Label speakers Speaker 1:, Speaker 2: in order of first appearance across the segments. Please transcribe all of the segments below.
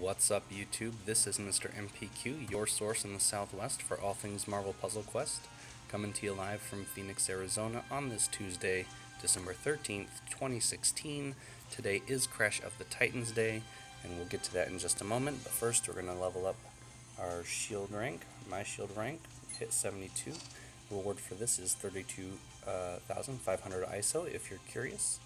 Speaker 1: What's up, YouTube? This is Mr. MPQ, your source in the Southwest for all things Marvel Puzzle Quest, coming to you live from Phoenix, Arizona on this Tuesday, December 13th, 2016. Today is Crash of the Titans Day, and we'll get to that in just a moment, but first we're going to level up our shield rank. My shield rank hit 72. Reward for this is 32,500 ISO if you're curious.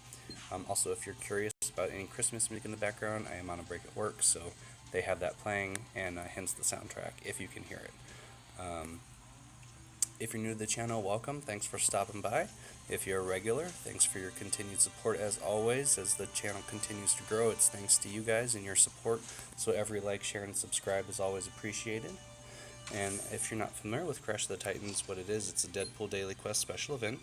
Speaker 1: Also, if you're curious about any Christmas music in the background, I am on a break at work, so they have that playing, and hence the soundtrack, if you can hear it. If you're new to the channel, welcome. Thanks for stopping by. If you're a regular, thanks for your continued support as always. As the channel continues to grow, it's thanks to you guys and your support, so every like, share, and subscribe is always appreciated. And if you're not familiar with Crash of the Titans, what it is, it's a Deadpool Daily Quest special event.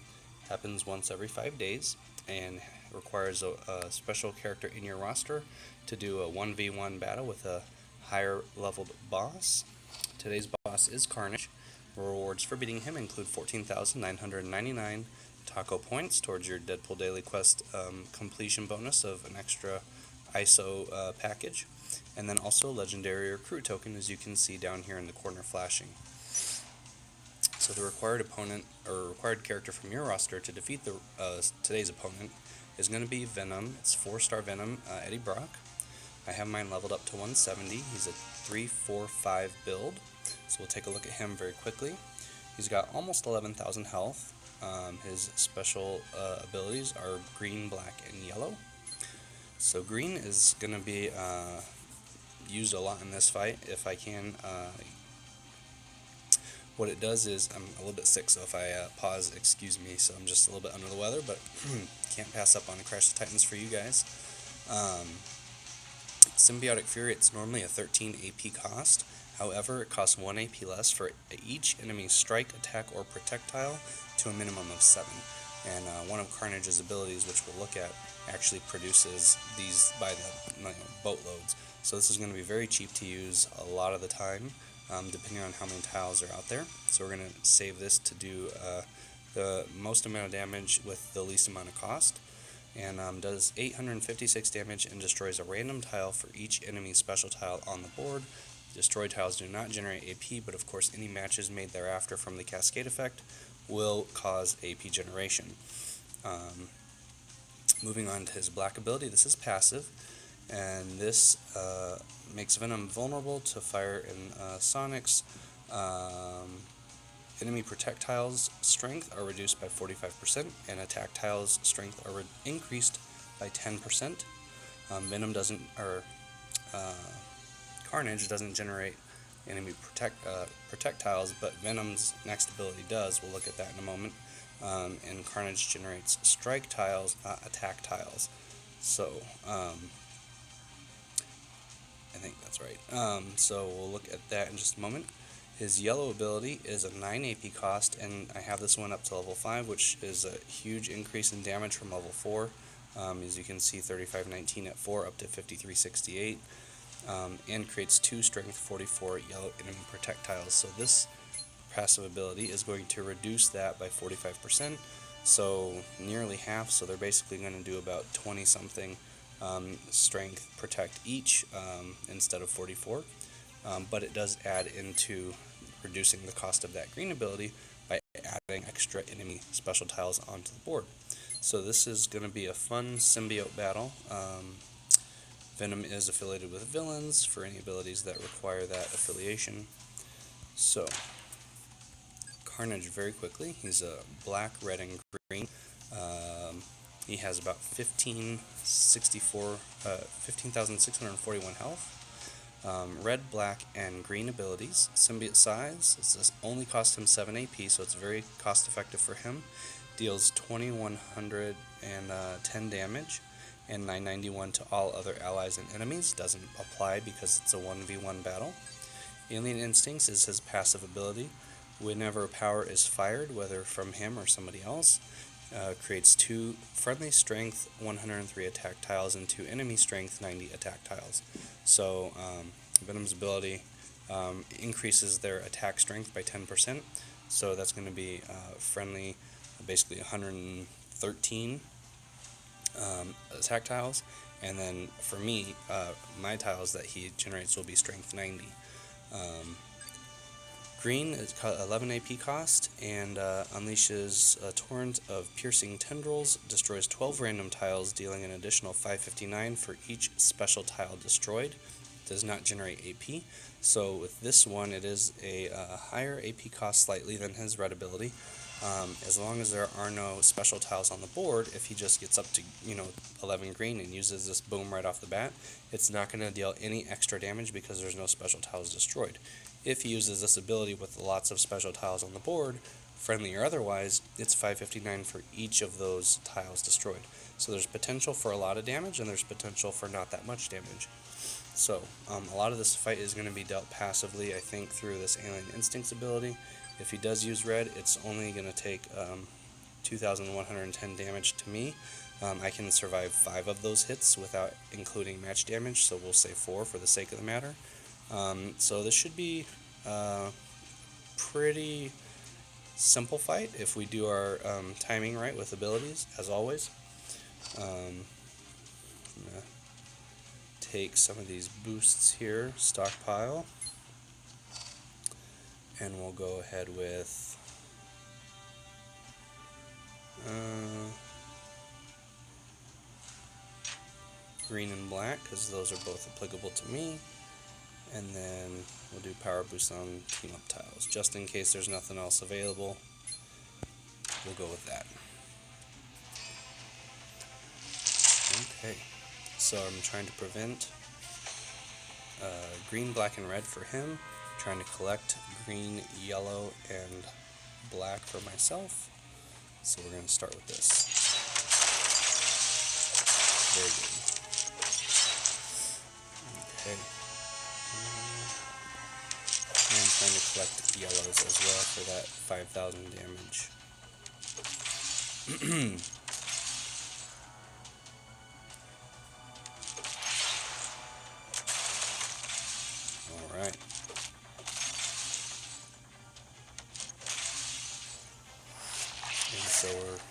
Speaker 1: Happens once every 5 days, and requires a special character in your roster to do a 1v1 battle with a higher leveled boss. Today's boss is Carnage. Rewards for beating him include 14,999 taco points towards your Deadpool Daily Quest completion bonus of an extra ISO package, and then also a legendary recruit token, as you can see down here in the corner flashing. So the required opponent, or required character from your roster to defeat the today's opponent is going to be Venom. It's 4-star Venom, Eddie Brock. I have mine leveled up to 170. He's a 3-4-5 build, so we'll take a look at him very quickly. He's got almost 11,000 health. His special abilities are green, black, and yellow. So green is going to be used a lot in this fight if I can. What it does is, I'm a little bit sick, so if I pause, excuse me, so I'm just a little bit under the weather, but can't pass up on a Crash of the Titans for you guys. Symbiotic Fury, it's normally a 13 AP cost, however, it costs 1 AP less for each enemy's strike, attack, or projectile to a minimum of 7. And one of Carnage's abilities, which we'll look at, actually produces these by the boatloads. So this is going to be very cheap to use a lot of the time, depending on how many tiles are out there. So we're going to save this to do the most amount of damage with the least amount of cost, and does 856 damage and destroys a random tile for each enemy special tile on the board. Destroyed tiles do not generate AP, but of course any matches made thereafter from the cascade effect will cause AP generation. Moving on to his black ability, this is passive, and this makes Venom vulnerable to fire and sonics. Enemy projectiles strength are reduced by 45%, and attack tiles strength are increased by 10%. Venom doesn't, or Carnage doesn't generate enemy projectiles, but Venom's next ability does. We'll look at that in a moment. And Carnage generates strike tiles, not attack tiles. So I think that's right. So we'll look at that in just a moment. His yellow ability is a 9 AP cost, and I have this one up to level 5, which is a huge increase in damage from level 4. As you can see, 3519 at 4 up to 5368, and creates 2 strength 44 yellow enemy projectiles. So this passive ability is going to reduce that by 45%, so nearly half. So they're basically going to do about 20 something strength protect each instead of 44, but it does add into reducing the cost of that green ability by adding extra enemy special tiles onto the board. So this is going to be a fun symbiote battle. Venom is affiliated with villains for any abilities that require that affiliation. So Carnage, very quickly, he's a black, red, and green. He has about 15,641 health. Red, black, and green abilities. Symbiote size, this only costs him 7 AP, so it's very cost effective for him. Deals 2,110 damage and 991 to all other allies and enemies. Doesn't apply because it's a 1v1 battle. Alien Instincts is his passive ability. Whenever a power is fired, whether from him or somebody else, creates 2 friendly strength 103 attack tiles and 2 enemy strength 90 attack tiles. So Venom's ability increases their attack strength by 10%, so that's going to be friendly, basically 113 attack tiles, And then for me, my tiles that he generates will be strength 90. Green is 11 AP cost and unleashes a torrent of piercing tendrils, destroys 12 random tiles, dealing an additional 559 for each special tile destroyed. Does not generate AP. So with this one, it is a higher AP cost slightly than his red ability. As long as there are no special tiles on the board, if he just gets up to 11 green and uses this boom right off the bat, it's not going to deal any extra damage because there's no special tiles destroyed. If he uses this ability with lots of special tiles on the board, friendly or otherwise, it's 559 for each of those tiles destroyed. So there's potential for a lot of damage, and there's potential for not that much damage. So a lot of this fight is going to be dealt passively, I think, through this Alien Instincts ability. If he does use red, it's only going to take 2,110 damage to me. I can survive 5 of those hits without including match damage, so we'll say 4 for the sake of the matter. So this should be a pretty simple fight if we do our timing right with abilities, as always. I'm going to take some of these boosts here, stockpile, and we'll go ahead with green and black, because those are both applicable to me. And then we'll do power boost on team up tiles, just in case there's nothing else available. We'll go with that. Okay, so I'm trying to prevent green, black, and red for him. Trying to collect green, yellow, and black for myself. So we're going to start with this. Very good. Okay. And I'm trying to collect yellows as well for that 5,000 damage. Alright. And so we're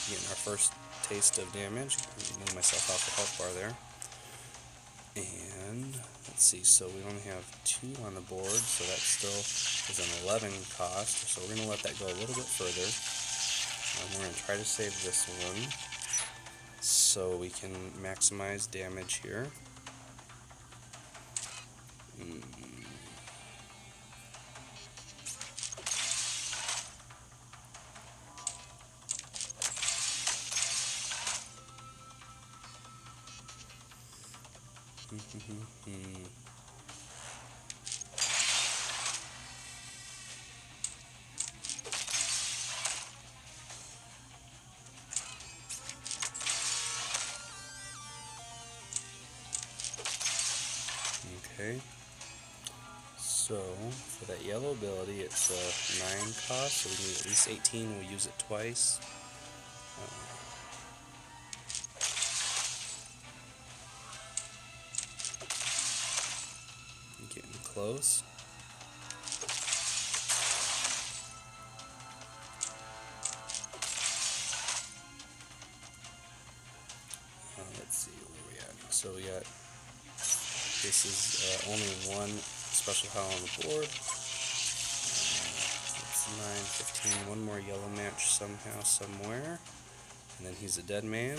Speaker 1: getting our first taste of damage. Move myself off the health bar there. And let's see, so we only have 2 on the board, so that still is an 11 cost. So we're going to let that go a little bit further. We're going to try to save this one so we can maximize damage here. Okay, so for that yellow ability, it's a 9 cost, so we need at least 18. We'll use it twice. Getting close. Let's see where we at. So we got, this is only 1 special tile on the board. It's 9, 15, 1 more yellow match somehow, somewhere. And then he's a dead man.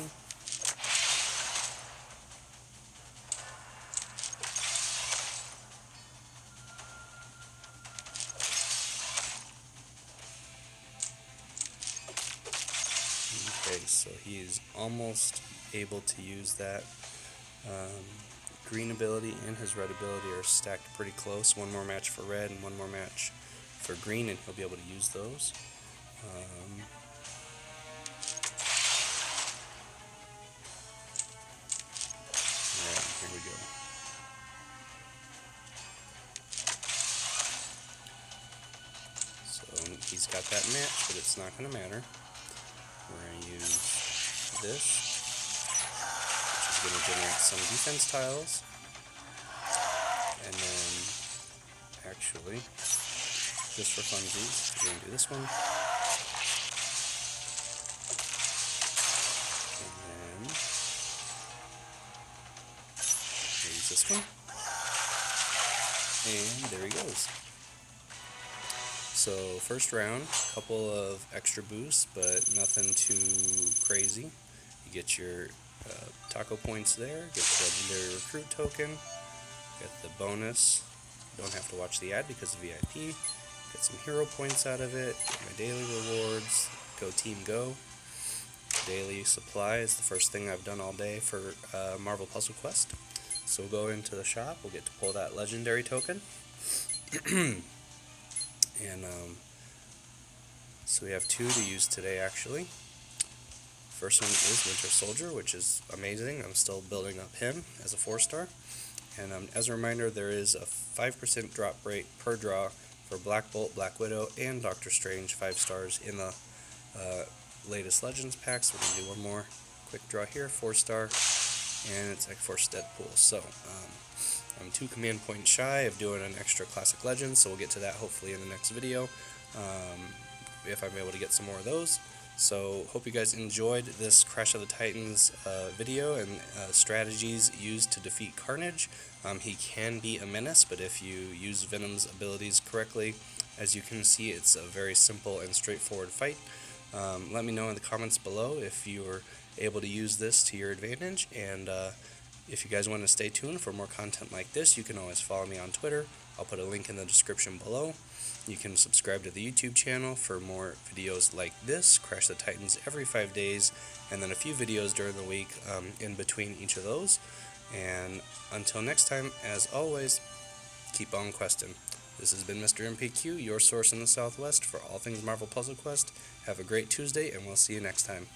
Speaker 1: Okay, so he is almost able to use that. Green ability and his red ability are stacked pretty close. 1 more match for red and 1 more match for green, and he'll be able to use those. Alright, here we go. So he's got that match, but it's not going to matter. We're going to use this, which is going to generate some defense tiles. And then, actually, just for funsies, we're going to do this one. And then this one. And there he goes. So first round, couple of extra boosts, but nothing too crazy. You get your taco points there, get the legendary recruit token, get the bonus. Don't have to watch the ad because of VIP. Get some hero points out of it, get my daily rewards, go team go. Daily supply is the first thing I've done all day for Marvel Puzzle Quest. So we'll go into the shop, we'll get to pull that legendary token. And so we have 2 to use today actually. First one is Winter Soldier, which is amazing. I'm still building up him as a 4-star. And as a reminder, there is a 5% drop rate per draw for Black Bolt, Black Widow, and Doctor Strange 5 stars in the latest Legends pack. So we're going to do one more quick draw here, 4-star, and it's X-Force Deadpool. So I'm 2 command points shy of doing an extra Classic Legends, so we'll get to that hopefully in the next video, if I'm able to get some more of those. So hope you guys enjoyed this Crash of the Titans video and strategies used to defeat Carnage. He can be a menace, but if you use Venom's abilities correctly, as you can see, it's a very simple and straightforward fight. Let me know in the comments below if you were able to use this to your advantage, and if you guys want to stay tuned for more content like this, you can always follow me on Twitter. I'll put a link in the description below. You can subscribe to the YouTube channel for more videos like this, Crash the Titans every 5 days, and then a few videos during the week in between each of those. And until next time, as always, keep on questing. This has been Mr. MPQ, your source in the Southwest for all things Marvel Puzzle Quest. Have a great Tuesday, and we'll see you next time.